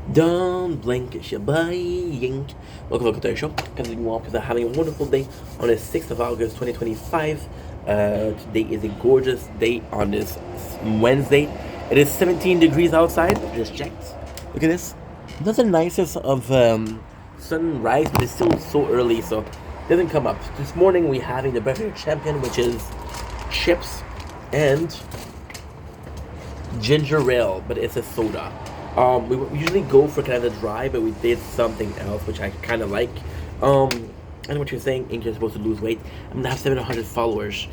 Don't blink, it's your boy Yink. Welcome to our show. Continue on because I'm having a wonderful day on the 6th of August 2025. Today is a gorgeous day on this Wednesday. It is 17 degrees outside. Just checked. Look at this. Not the nicest of sunrise, but it's still so early, so it doesn't come up. This morning we're having the breakfast champion, which is chips and ginger ale, but it's a soda. We usually go for kind of dry, but we did something else which I kind of like. I know what you're saying. Ain't you supposed to lose weight? I'm gonna have 700 followers,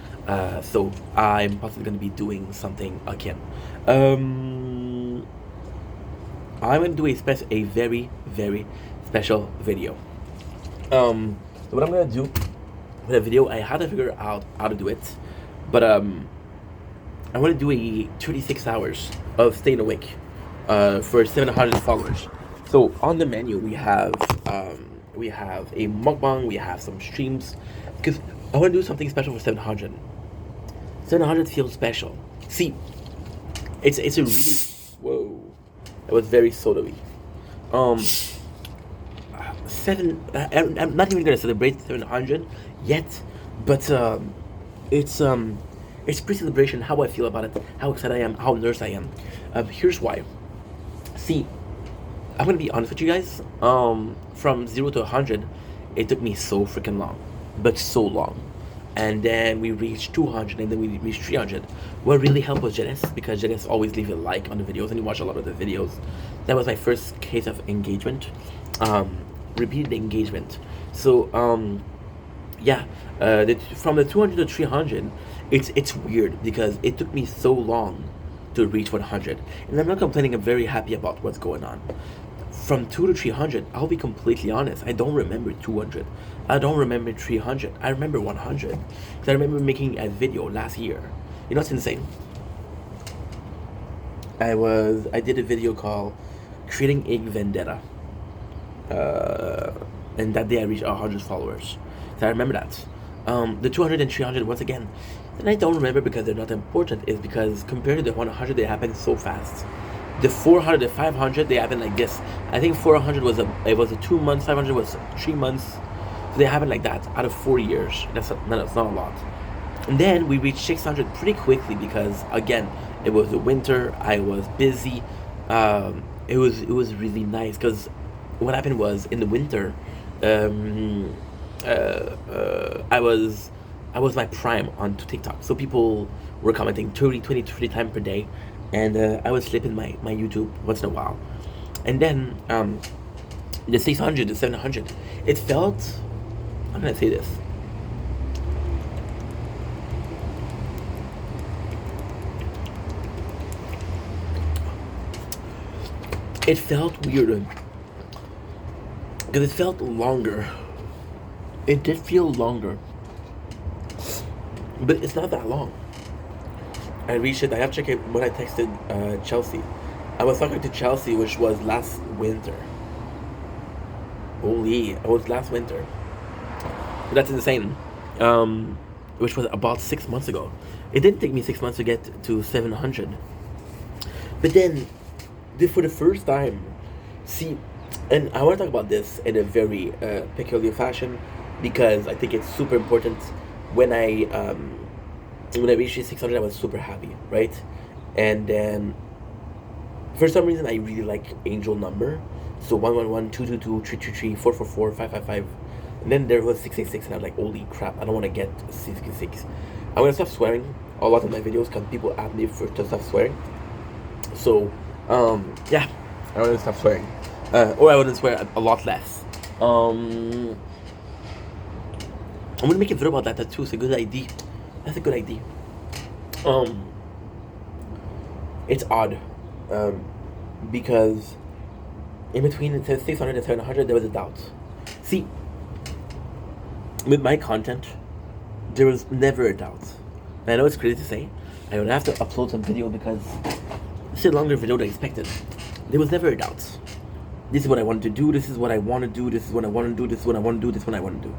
so I'm possibly gonna be doing something again. Um, I'm gonna do a very very special video. So what I'm gonna do with the video, I had to figure out how to do it, but I want to do a 36 hours of staying awake for 700 followers. So on the menu we have a mukbang, we have some streams because I want to do something special for 700. 700 feels special. See, it's a really whoa. That was very soda-y. Um, I'm not even gonna celebrate 700 yet, but it's it's pre-celebration. How I feel about it, how excited I am, how nervous I am. Here's why. See, I'm gonna be honest with you guys. From 0 to 100, it took me so freaking long, but so long. And then we reached 200, and then we reached 300. What really helped was Janice, because Janice always leave a like on the videos, and you watch a lot of the videos. That was my first case of engagement, repeated engagement. So yeah, from the 200 to 300, it's weird because it took me so long to reach 100, and I'm not complaining. I'm very happy about what's going on. From 2 to 300, I'll be completely honest. I don't remember 200. I don't remember 300. I remember 100 because I remember making a video last year. You know, it's insane. I did a video called "Creating Egg Vendetta," uh, and that day I reached 100 followers. So I remember that. The 200 and 300 once again, and I don't remember because they're not important. Is because compared to the 100, they happen so fast. The 400, the 500, they happen like this. I think 400 was a 2 months, 500 was 3 months. So they happen like that out of 4 years. That's not a lot. And then we reached 600 pretty quickly because again, it was the winter. I was busy. It was really nice because what happened was in the winter, um, I was my prime on TikTok. So people were commenting 30, 20, 30 times per day, and I was slipping my YouTube once in a while. And then the 600, the 700, it felt. I'm gonna say this. It felt weirder because it felt longer. It did feel longer, but it's not that long. I reached it. I have to check it when I texted Chelsea. I was talking to Chelsea, which was last winter. Holy, it was last winter. That's insane. Which was about 6 months ago. It didn't take me 6 months to get to 700. But then, for the first time, see, and I want to talk about this in a very peculiar fashion because I think it's super important. When I reached 600, I was super happy, right? And then for some reason, I really like angel number. So 111, 222, 333, 444, 555. And then there was 666, and I'm like, holy crap, I don't want to get 666. I'm gonna stop swearing a lot of my videos because people ask me to stop swearing. So, yeah, I want to stop swearing. Or I want to swear a lot less. I'm gonna make a video about that too. It's a good idea. That's a good idea. Um, it's odd, um, because in between it says 600 and 700, there was a doubt. See, with my content, there was never a doubt. And I know it's crazy to say. I would have to upload some video because it's a longer video than expected. There was never a doubt. This is what I wanted to do. This is what I want to do. This is what I want to do. This is what I want to do. This is what I want to do.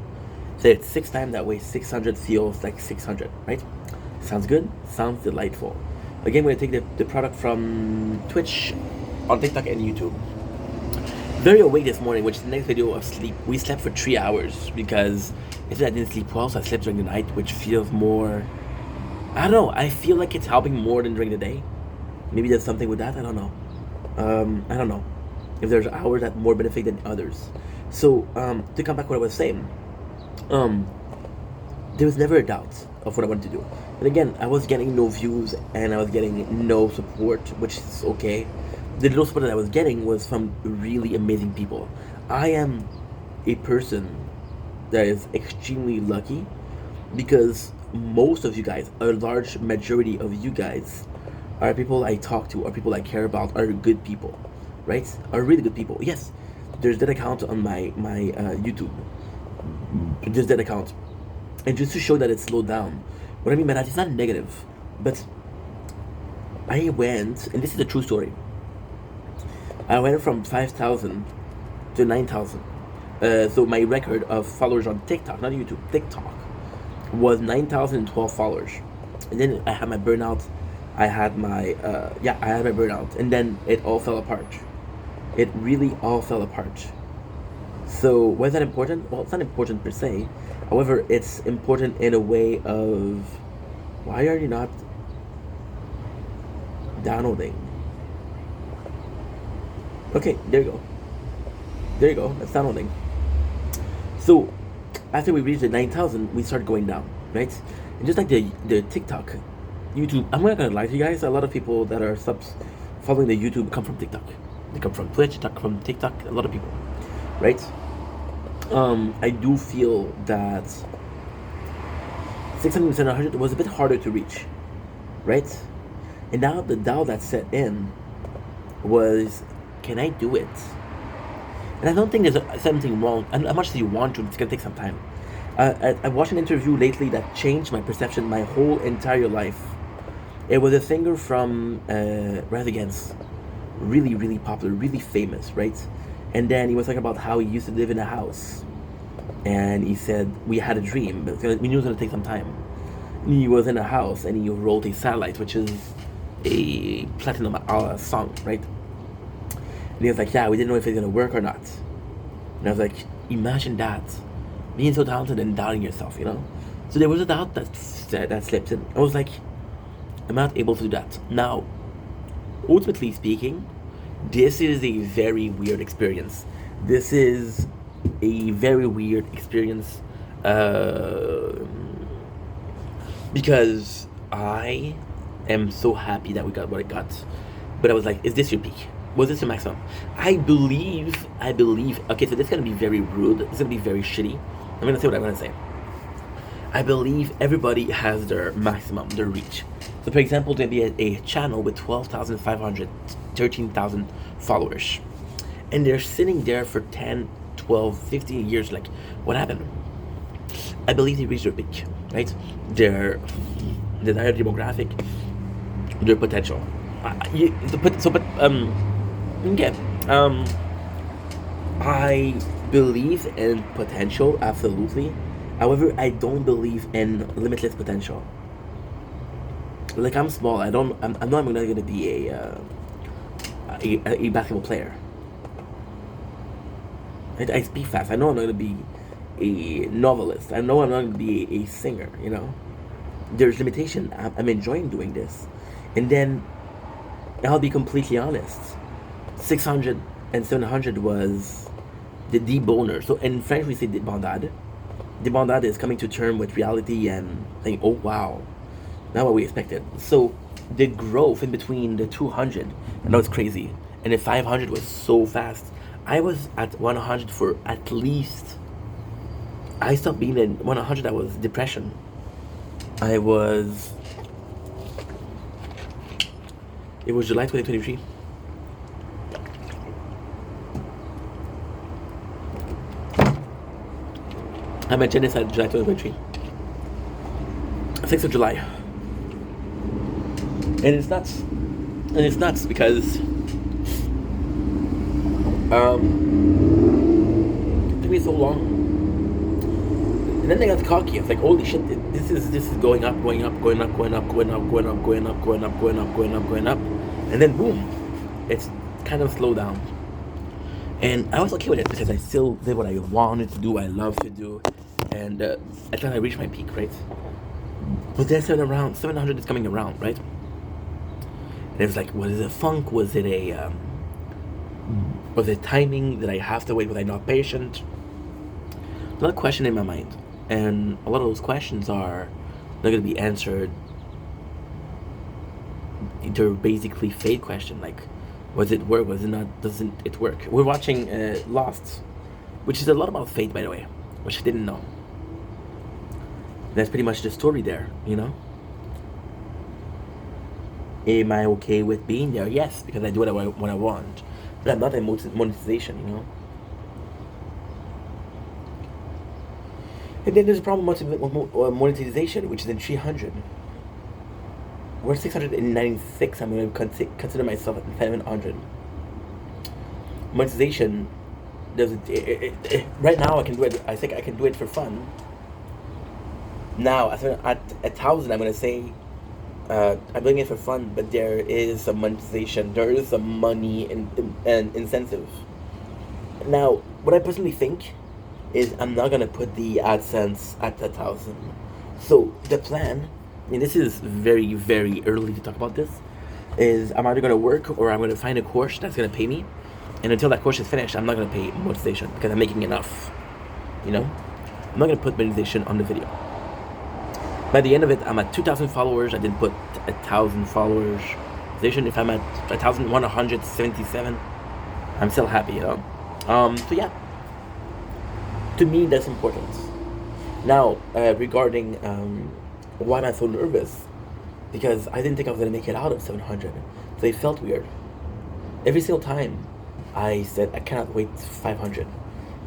So it's 6 times that way. 600 feels like 600, right? Sounds good. Sounds delightful. Again, we're gonna take the product from Twitch, on TikTok and YouTube. Very awake this morning, which is the next video of sleep. We slept for 3 hours because yesterday I didn't sleep well, so I slept during the night, which feels more. I don't know. I feel like it's helping more than during the day. Maybe there's something with that. I don't know. I don't know if there's hours that more benefit than others. So to come back to what I was saying, um, there was never a doubt of what I wanted to do. And again, I was getting no views and I was getting no support, which is okay. The little support that I was getting was from really amazing people. I am a person that is extremely lucky because most of you guys, a large majority of you guys, are people I talk to, are people I care about, are good people, right? Are really good people. Yes, there's that account on my YouTube. There's that account, and just to show that it's slowed down. What I mean by that, it's not negative, but I went, and this is a true story. I went from 5,000 to 9,000. So my record of followers on TikTok, not YouTube, TikTok, was 9,012 followers. And then I had my burnout. I had my burnout, and then it all fell apart. It really all fell apart. So was that important? Well, it's not important per se. However, it's important in a way of why are you not downloading? Okay, there you go. There you go. That's downloading. So after we reached the 9,000, we started going down, right? And just like the TikTok, YouTube, I'm not gonna lie to you guys. A lot of people that are subs following the YouTube come from TikTok. They come from Twitch, they come from TikTok. A lot of people, right? I do feel that 600 700 was a bit harder to reach, right? And now the doubt that set in was, can I do it? And I don't think there's something wrong. As much as you want to, it's gonna take some time. I watched an interview lately that changed my perception my whole entire life. It was a singer from Rise Against, really, really popular, really famous, right? And then he was talking about how he used to live in a house. And he said, we had a dream, but we knew it was going to take some time. And he was in a house and he wrote a Satellite, which is a platinum song, right? And he was like, yeah, we didn't know if it's going to work or not. And I was like, imagine that. Being so talented and doubting yourself, you know? So there was a doubt that slipped in. I was like, I'm not able to do that. Now, ultimately speaking, this is a very weird experience. This is a very weird experience because I am so happy that we got what I got. But I was like, is this your peak? Was this your maximum? I believe, okay, so this is going to be very rude. It's going to be very shitty. I'm going to say what I'm going to say. I believe everybody has their maximum, their reach. So for example, there be a channel with 12,500, 13,000 followers. And they're sitting there for 10, 12, 15 years. Like, what happened? I believe they reached their peak, right? Their desired demographic, their potential. I believe in potential, absolutely. However, I don't believe in limitless potential. Like, I'm small. I know I'm not going to be a basketball player. I speak fast. I know I'm not going to be a novelist. I know I'm not going to be a singer, you know. There's limitation. I'm enjoying doing this. And then, I'll be completely honest. 600 and 700 was the deboner. So in French we say débandade. Débandade is coming to term with reality and saying, oh wow, not what we expected. So the growth in between the 200, I know it's crazy, and the 500 was so fast. I was at 100 for at least, I stopped being in 100, I was depression. It was July 2023. I met genocide July 2023. 6th of July. And it's nuts. And it's nuts because it took me so long. And then they got cocky. I was like, holy shit, this is going up, going up, going up, going up, going up, going up, going up, going up, going up, going up, going up. And then boom, it's kind of slowed down. And I was okay with it because I still did what I wanted to do, what I love to do, and I thought I reached my peak, right? But then 700 is coming around, right? And it was like, was it a funk? Was it timing? Did I have to wait? Was I not patient? A lot of questions in my mind, and a lot of those questions are not going to be answered. They're basically fate question, like, was it work? Was it not? Doesn't it work? We're watching Lost, which is a lot about fate, by the way, which I didn't know. That's pretty much the story there, you know. Am I okay with being there? Yes, because I do what I want, but I'm not in monetization, you know. And then there's a problem with monetization, which is in 300. We're 696. I'm going to consider myself at 700. Monetization does right now. I can do it. I think I can do it for fun. Now at 1,000, I'm going to say I'm doing it for fun, but there is some monetization. There is some money and incentive. Now, what I personally think is I'm not gonna put the AdSense at 1,000. So the plan, and this is very, very early to talk about this, is I'm either gonna work or I'm gonna find a course that's gonna pay me, and until that course is finished, I'm not gonna pay monetization because I'm making enough. You know, I'm not gonna put monetization on the video. By the end of it, I'm at 2,000 followers. I didn't put 1,000 followers. If I'm at 1,177, I'm still happy, you know. So yeah. To me, that's important. Now, regarding why am I so nervous? Because I didn't think I was going to make it out of 700. So it felt weird. Every single time I said, I cannot wait 500.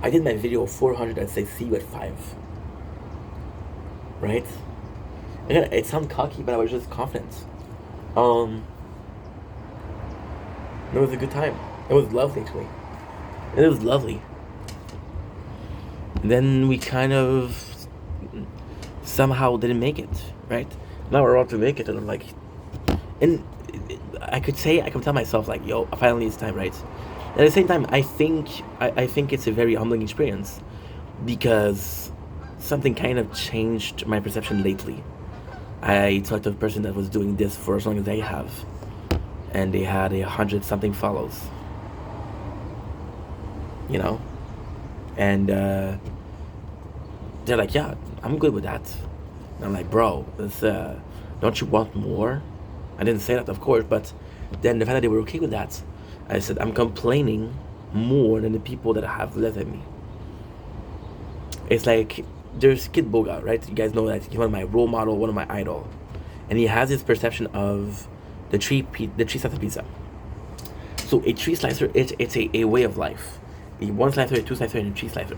I did my video 400 and say, see you at 5. Right? Again, it sounds cocky, but I was just confident. It was a good time. It was lovely, actually. It was lovely. Then we kind of somehow didn't make it, right? Now we're about to make it, and I'm like, and I could tell myself like, yo, finally it's time, right? At the same time, I think it's a very humbling experience because something kind of changed my perception lately. I talked to a person that was doing this for as long as they have, and they had 100 something follows, you know, and they're like, yeah, I'm good with that. And I'm like, bro, don't you want more? I didn't say that, of course, but then the fact that they were okay with that, I said, I'm complaining more than the people that have less than me. It's like, there's Kid Boga, right? You guys know that he's one of my role model, one of my idol. And he has this perception of the three slicer pizza. So a three slicer, it's a way of life. A one slicer, a two slicer, and a three slicer.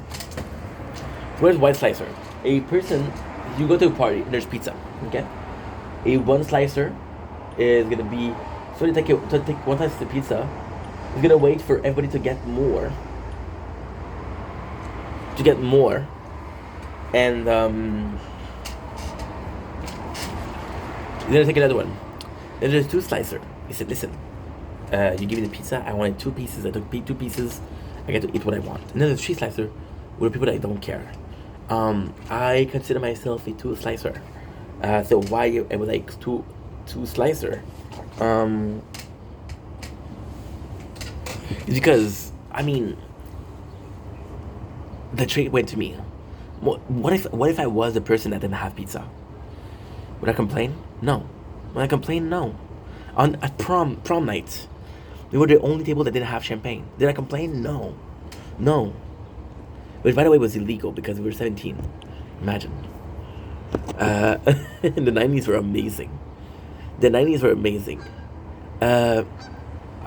Where's one slicer? A person, you go to a party, and there's pizza, okay? A one slicer is gonna be, so to take one slice of pizza, is gonna wait for everybody to get more. And he's gonna take another one. Then there's two slicer. He said, listen, you give me the pizza, I wanted 2 pieces, I took 2 pieces, I get to eat what I want. And then there's 3 slicer with people that I don't care. I consider myself a 2 slicer. So why I would like 2 slicer? It's because, I mean, the trait went to me. What if I was the person that didn't have pizza? Would I complain? No. Would I complain? No. At prom night, we were the only table that didn't have champagne. Did I complain? No. Which, by the way, was illegal because we were 17. Imagine. The 90s were amazing. I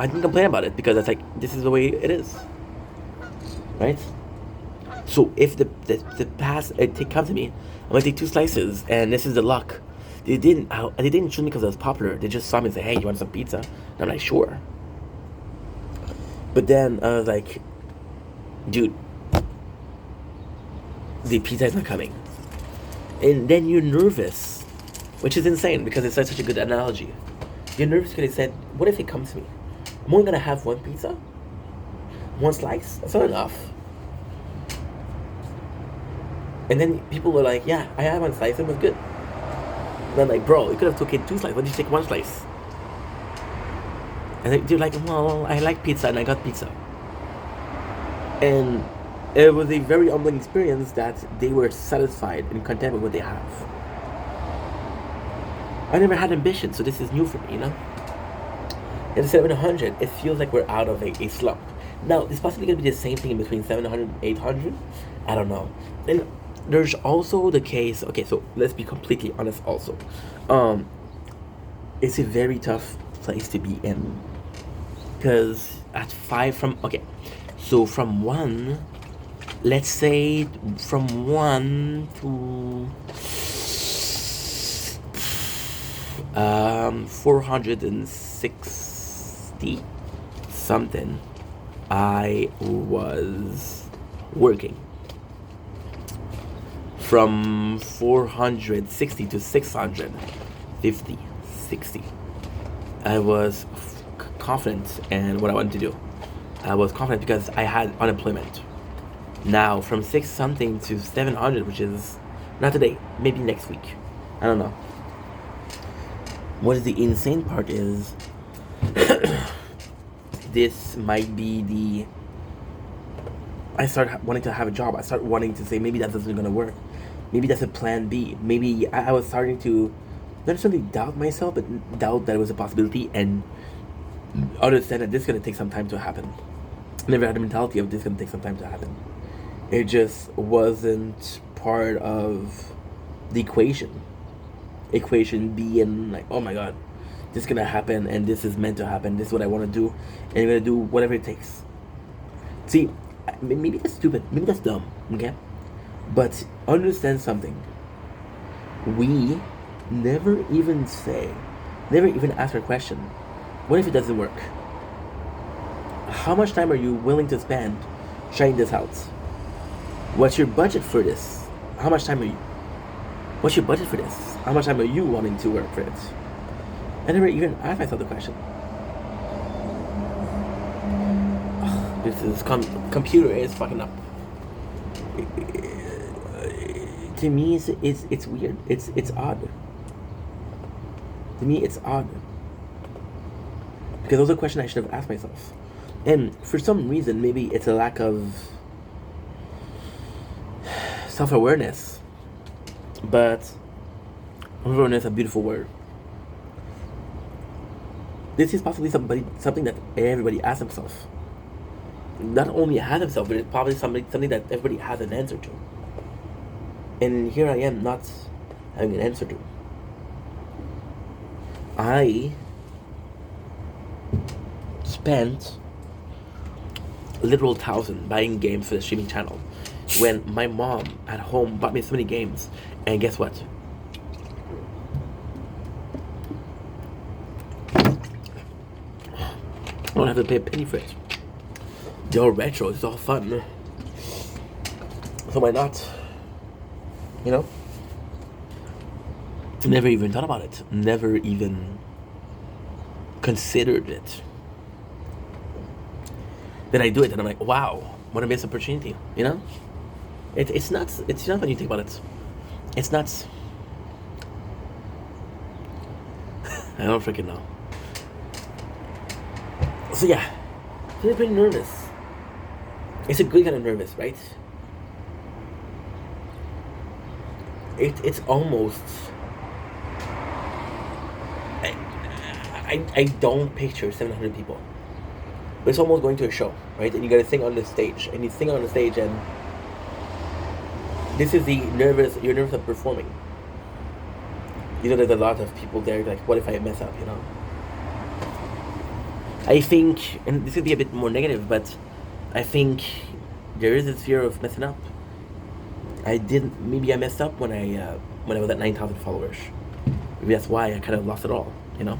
didn't complain about it because it's like, this is the way it is. Right? So if the pass come to me, I'm gonna take 2 slices, and this is the luck. They didn't choose me because I was popular. They just saw me and say, "Hey, you want some pizza?" And I'm like, "Sure." But then I was like, "Dude, the pizza is not coming," and then you're nervous, which is insane because it's such a good analogy. You're nervous because they said, "What if it comes to me? I'm only gonna have 1 pizza." One slice, that's not enough. And then people were like, yeah, I had one slice, it was good. And I'm like, bro, you could have taken 2 slices, why did you take 1 slice? And they're like, well, I like pizza and I got pizza. And it was a very humbling experience that they were satisfied and content with what they have. I never had ambition, so this is new for me, you know? And at 700, it feels like we're out of a slump. Now, it's possibly going to be the same thing in between 700 and 800. I don't know. And there's also the case, okay, so let's be completely honest also. It's a very tough place to be in. Because at 5 from, okay, so from 1, let's say from 1 to 460 something, I was working. From 460 to 650, 60, I was confident in what I wanted to do. I was confident because I had unemployment. Now, from 6 something to 700, which is not today, maybe next week. I don't know. What is the insane part is, this might be the, I start wanting to have a job. I start wanting to say, maybe that isn't going to work. Maybe that's a plan B. Maybe I was starting to not necessarily doubt myself, but doubt that it was a possibility and understand that this is going to take some time to happen. I never had the mentality of this is going to take some time to happen. It just wasn't part of the equation. Equation being like, oh my god, this is going to happen and this is meant to happen. This is what I want to do and I'm going to do whatever it takes. See, maybe that's stupid. Maybe that's dumb, okay? But understand something. We never even ask our question, what if it doesn't work? How much time are you willing to spend trying this out? What's your budget for this? How much time are you? What's your budget for this? How much time are you wanting to work for it? I never even asked myself the question. This is computer is fucking up. To me, it's weird. It's odd. To me, it's odd. Because those are questions I should have asked myself. And for some reason, maybe it's a lack of self-awareness. But awareness is a beautiful word. This is possibly something that everybody asks themselves. Not only has themselves, but it's probably something that everybody has an answer to. And here I am not having an answer to. I spent literal $1,000 buying games for the streaming channel when my mom at home bought me so many games. And guess what? I don't have to pay a penny for it. They're all retro, it's all fun. So why not? You know? Never even thought about it. Never even considered it. Then I do it and I'm like, wow, what a missed opportunity, you know? It's nuts. It's nuts when you think about it. It's nuts. I don't freaking know. So yeah, feeling pretty nervous. It's a good kind of nervous, right? It's almost, I don't picture 700 people. But it's almost going to a show, right? And you gotta sing on the stage. And you sing on the stage and this is you're nervous of performing. You know, there's a lot of people there, like, what if I mess up, you know? I think, and this could be a bit more negative, but I think there is this fear of messing up. Maybe I messed up when I was at 9,000 followers. Maybe that's why I kind of lost it all, you know?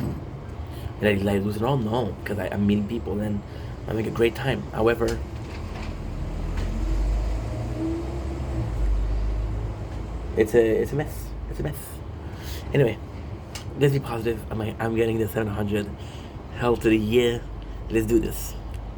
And I lose it all? No, because I'm meeting people and I'm having a great time. However, it's a mess. It's a mess. Anyway, let's be positive. I'm getting the 700. Hell to the year. Let's do this.